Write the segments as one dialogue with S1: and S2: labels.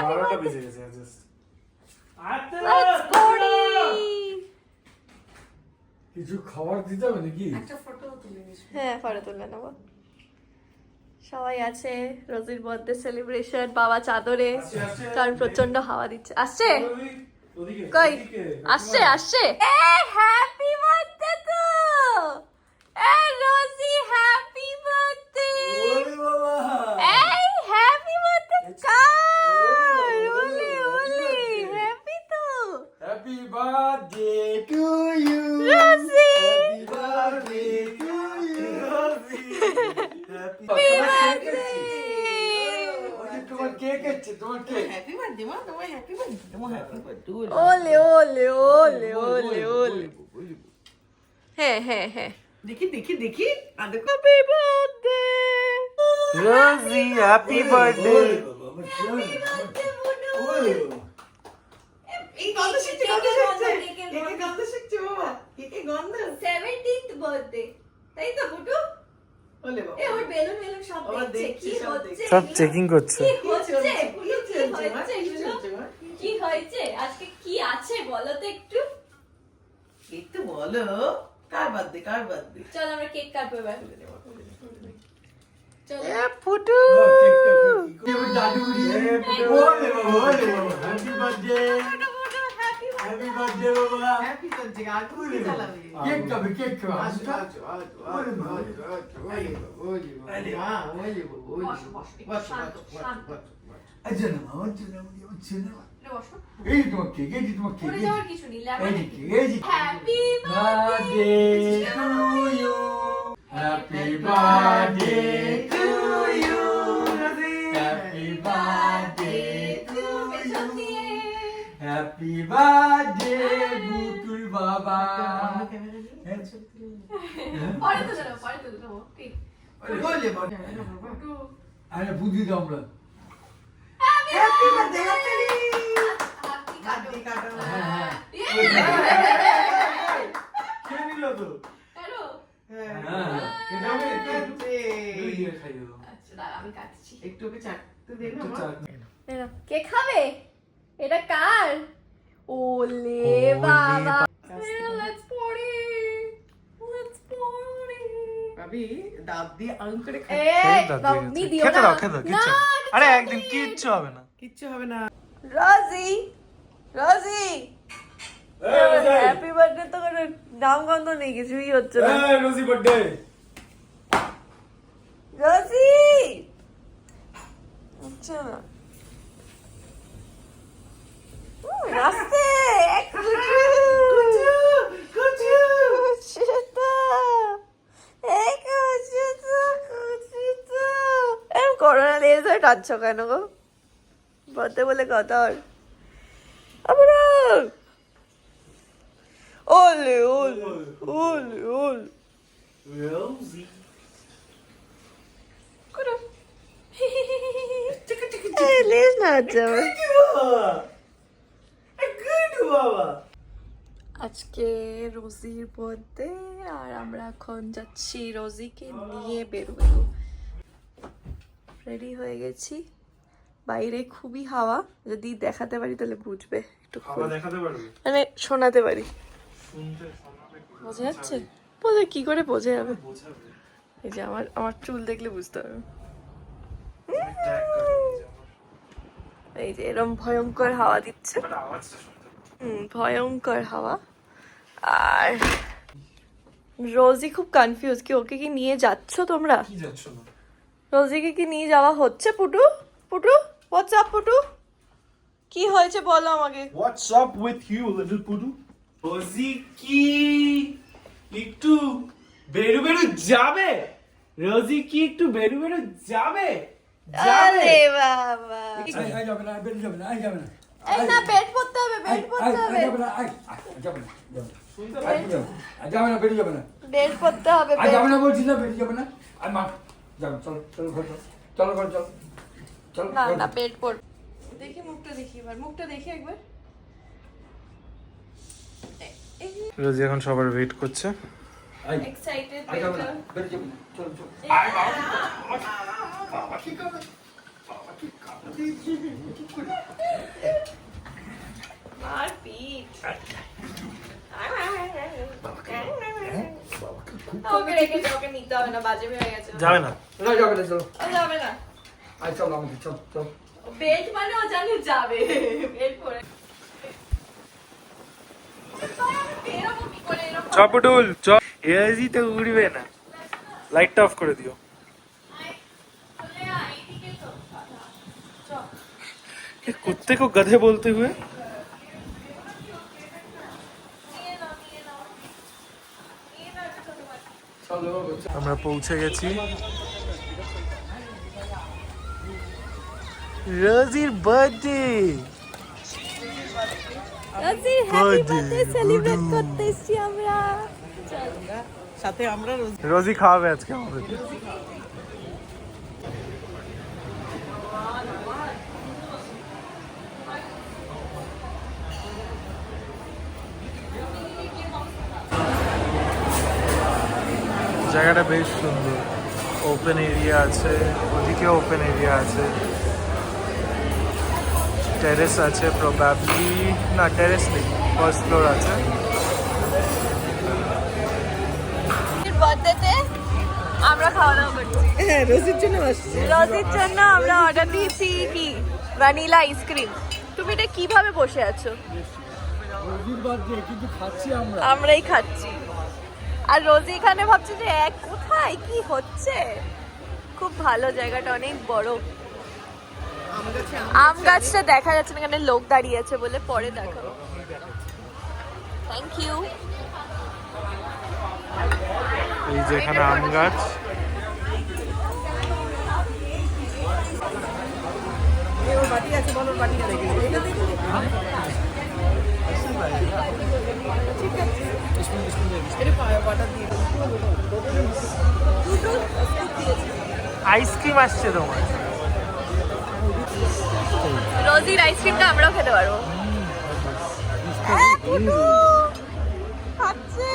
S1: Happy
S2: 12টা
S1: birthday.
S2: বেজে গেছে just.
S1: Let's party.
S2: কিছু খাবার দিতে হবে নাকি?
S3: একটা ফটো তুলে নিস।
S1: হ্যাঁ, পরে তুলে নেবো। সবাই আছে, রোজির বার্থডে সেলিব্রেশন, বাবা চাদরে,
S2: আসছে।
S1: কারণ প্রচন্ড হাওয়া দিচ্ছে। আসছে
S2: ওদিকে,
S1: কই?
S2: ওদিকে,
S1: আসছে আসছে। এ হ্যাপি বার্থডে তো, এ রোজি হ্যাপি বার্থডে।
S2: ওরে বাবা।
S1: এই হ্যাপি বার্থডে কার? ওলে ওলে হ্যাপি তো
S2: happy birthday to you
S1: Rosie.
S2: Happy birthday to you Rosie happy
S1: birthday.
S2: তোমার কেক আছে, তোমার কেক।
S3: হ্যাপি বার্থডে মা, তোমার হ্যাপি বার্থডে, তোমার হ্যাপি বার্থডে।
S1: ওলে ওলে ওলে ওলে ওলে। হ্যাঁ হ্যাঁ হ্যাঁ।
S3: দেখি দেখি দেখি, আর দেখো
S1: হ্যাপি বার্থডে
S2: রোজি হ্যাপি বার্থডে।
S3: এই গন্ধ শিখছে, গন্ধ শিখছে, কেকের গন্ধ শিখছে বাবা, কেকের গন্ধ।
S1: 17th বার্থডে, তাই তো বুটু?
S3: ওলে বাবা,
S1: এ ওর বেলুন বেলুন সব
S3: আবার
S1: দেখছে,
S3: দেখছে,
S1: কি
S3: সব
S1: হচ্ছে
S2: সব
S1: এগুলো?
S2: চেকিং করছে।
S1: কি হচ্ছে?
S3: কি চলছে মা,
S1: হচ্ছে
S3: কি
S1: এগুলো?
S3: চলছে মা?
S1: কি হয়েছে আজকে? কি আছে বলো তো একটু।
S3: একটু বলো, কার বার্থডে, কার বার্থডে?
S1: চল আমরা কেক কাটবো এবার। চলো।
S3: ফুটু
S2: দাদুরি ওরে বাবা, ওরে বাবা, happy birthday,
S1: happy
S2: happy birthday বাবা।
S3: হ্যাপি বার্থডে, আর তুমি চালাবে।
S2: কেক খাবে, কেক খাবে।
S3: আসো, আসো, আসো,
S2: ওরে বাবা।
S1: বসো, বসো, একটু শান্ত, শান্ত।
S2: আচ্ছা না মামা, চলে হচ্ছে না।
S1: বসো।
S2: এই তোমার কেক, এই যে তোমার কেক,
S1: পড়ে যাওয়ার কিছু নেই,
S2: এই
S1: লেমন
S2: যে কেক, এই যে
S1: happy
S2: birthday to you, happy birthday to you, happy birthday to you, happy birthday Butul বাবা।
S1: পরে তো জানো, পরে তো জানো। ঠিক।
S2: আরে বুদ্ধি দাও আমরা।
S3: হ্যাপি বার্থডে, হ্যাপি
S1: হাতটি কাটো।
S2: হ্যাঁ, খেয়ে নিল তো।
S1: কাটো।
S2: হ্যাঁ, এটা আমি দুই দিয়ে খাই দেবো।
S1: আচ্ছা, দাঁড়া, আমি কাটছি।
S3: একটু ওকে চাটতে দে না
S2: একটু
S3: মা।
S2: চা।
S1: কে খাবে? এটা কার? ওলে বাবা। Let's party. Let's party.
S3: ভাবি দাঁত দিয়ে আঙুল করে খা।
S1: এই, বাবি দিও না। না,
S2: আরে একদিন কিচ্ছু হবে না।
S3: কিচ্ছু হবে না।
S1: রোজি, রোজি। হ্যাপি বার্থডে তো কোনো নাম গন্ধ নেই, কিছুই হচ্ছে না।
S2: রোজি বার্থডে।
S1: রোজি হচ্ছে না। রাস্তে করোনা লেগে টানছো কেন গো? বলতে বলে কথা আর ওলে ওলে ওলে ওলে
S2: রোজি।
S1: করো। লেজ না যাবে। আজকে রোজির বার্থডে আর আমরা এখন যাচ্ছি রোজিকে নিয়ে বেরোবো। রেডি হয়ে গেছি, বাইরে খুবই হাওয়া, যদি দেখাতে পারি তাহলে বুঝবে একটু
S2: খাবার দেখাতে পারবে?
S1: মানে শোনাতে পারি।
S2: শুনতে
S1: বোঝা যাচ্ছে? বোঝা কি করে বোঝা যাবে?
S2: বোঝাবে।
S1: এই যে আমার আমার চুল দেখলে বুঝতে পারবে। এই যে এরকম ভয়ঙ্কর হাওয়া দিচ্ছে,
S2: আওয়াজটা শুনতে
S1: ভয়ঙ্কর হাওয়া। আর রোজি খুব কনফিউজ, কি ওকে কি নিয়ে যাচ্ছ তোমরা?
S2: কি যাচ্ছ না?
S1: রোজিকে কি নিয়ে যাওয়া হচ্ছে? পুটু পুটু হোয়াটস আপ পুটু, কি হয়েছে বলো আমাকে।
S2: What's up with you, little pudu? রোজি কি একটু বেরু বেরু যাবে? রোজি কি একটু বেরু বেরু যাবে?
S1: আরে বাবা,
S2: আই যাবে না, বেরু যাবে না, আই যাবে না।
S1: এই না বেড পড়তে হবে, বেড পড়তে হবে,
S2: যাবে না, যাবে না। যাবে না, বেরু যাবে না।
S1: বেড পড়তে হবে,
S2: আর যাবে না বলছি না, বেরু যাবে না। আর মা যাবে, চলো চলো ঘর চলো, চলো ঘর চলো, চলো।
S1: না না বেড পড়। দেখি মুখটা, দেখি এবার মুখটা দেখি একবার।
S2: রোজি এখন সবার ওয়েট করছে।
S1: এক্সাইটেড
S2: যাবে না, বেরু যাবে না, চলো চলো। আয় বাবা, বাবা কি করবে? বাবা কি করবে?
S1: আর পিঠ ওকে রেখে দে, ওকে নিতে হবে না, বাজে হয়ে গেছে।
S2: যাবে না।
S3: না যাবে না, চলো
S1: ও যাবে না,
S3: আয় চল আমাদের চল চল।
S1: বেল্ট মানে ও জানে যাবে, বেল্ট পরে এরকম কি করে এরকম
S2: চপটুল চপ এজি তো উড়বে না, লাইটটা অফ করে দিও।
S1: চলে আয় এদিকে তো চল।
S2: ये कुत्ते को गधे बोलते हुए
S1: নিয়ে নাও নিয়ে নাও নিয়ে নাও একটা ছোট বাটি।
S3: চলো
S2: আমরা পৌঁছে গেছি রোজির বার্থডে।
S1: রোজি হ্যাপি বার্থডে সেলিব্রেট করতে এসেছি আমরা। চল
S3: সাথে আমরা
S2: রোজি খাওয়াবে আজকে আমাদেরকে। জায়গাটা বেশ সুন্দর, ওপেন এরিয়া আছে, ওদিকে ওপেন এরিয়া আছে, টেরেস আছে প্রবাবলি, না টেরেস নেই, ফার্স্ট ফ্লোর আছে।
S1: বার্থডেতে আমরা খাওয়া দাওয়া করছি।
S3: হ্যাঁ রোজির জন্য আসছে।
S1: রোজির জন্য আমরা অর্ডার দিয়েছি কি ভ্যানিলা আইসক্রিম। তুমি এটা কিভাবে বসে আছো?
S2: রোজির বার্থডে কিন্তু খাচ্ছি আমরা।
S1: আমরাই খাচ্ছি। আর রোজি এখানে ভাবছে যে এক কোথায় কি হচ্ছে। খুব ভালো জায়গাটা, অনেক বড়। আম গাছটা দেখা যাচ্ছে না, এখানে লোক দাঁড়িয়ে আছে বলে, পরে দেখাবো। Thank you.
S2: এই যে এখানে আম গাছ,
S3: ওর বাটি আছে, বলো বাটি দেখে এটা দেখে ঠিক আছে। এটা বাটার দিয়ে
S2: আইসক্রিম আসছে তোমার।
S1: রোজির আইসক্রিমটা আমরাও খেতে পারবো। খাচ্ছে।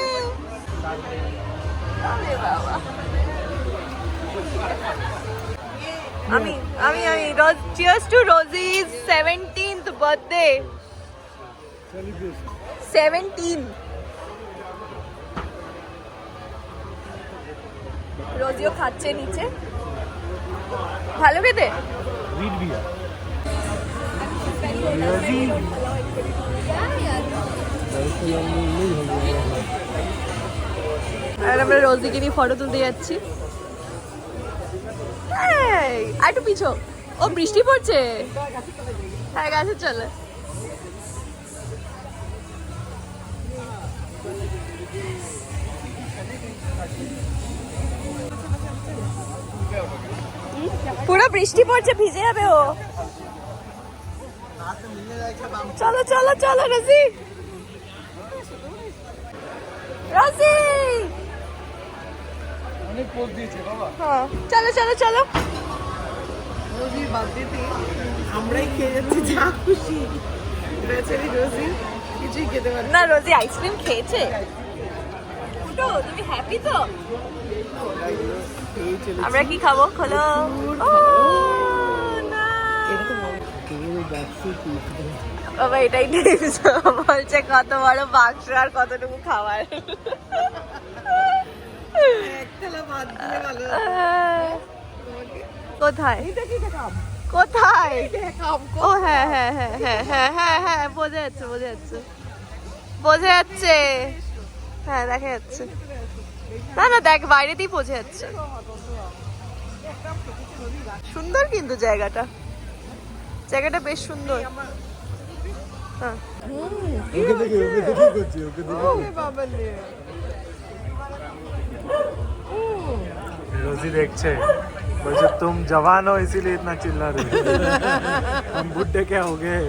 S1: আরে বাবা। আমি আমি আমি চিয়ার্স টু রোজি's 17th বার্থডে। 17। রোজিও খাচ্ছে নিচে। ভালো খেতে।
S2: রিড বিয়ার। রোজি
S1: আর আমরা রোজিকে নিয়ে ফটো তুলতে যাচ্ছি। এই, আর একটু পিছো। ও বৃষ্টি পড়ছে। হ্যাঁ গাছে চলে। পুরো বৃষ্টি পড়ছে, ভিজে যাবে ও। চলো চলো চলো রোজি। রোজি
S2: অনেক পোজ দিয়েছে বাবা।
S1: হ্যাঁ চলো চলো চলো।
S3: রোজির বার্থডেতে আমরাই খেয়ে যাচ্ছি যা খুশি। বেচারি রোজি কিছুই খেতে পারে
S1: না, রোজি আইসক্রিম খেয়েছে। ফুটো, তুমি হ্যাপি তো? আমরা কি খাবো? খোলো। ও, না। বাবা এটাই টিপস। বলছে কত বড় বাক্স আর কতটুকু খাবার।
S3: একতলা ভাত দিলে ভালো।
S1: কোথায় কোথায়? ও হ্যাঁ হ্যাঁ হ্যাঁ হ্যাঁ হ্যাঁ হ্যাঁ হ্যাঁ বোঝা যাচ্ছে বোঝা যাচ্ছে বোঝা যাচ্ছে। হ্যাঁ দেখা যাচ্ছে। না না দেখ, বাইরেতেই বোঝা যাচ্ছে। সুন্দর কিন্তু জায়গাটা, জায়গাটা বেশ সুন্দর। হ্যাঁ
S2: रोजी देखছে, বলছে तुम जवान हो इसीलिए इतना चिल्ला रहे हो, हम बुड्ढे क्या हो गए।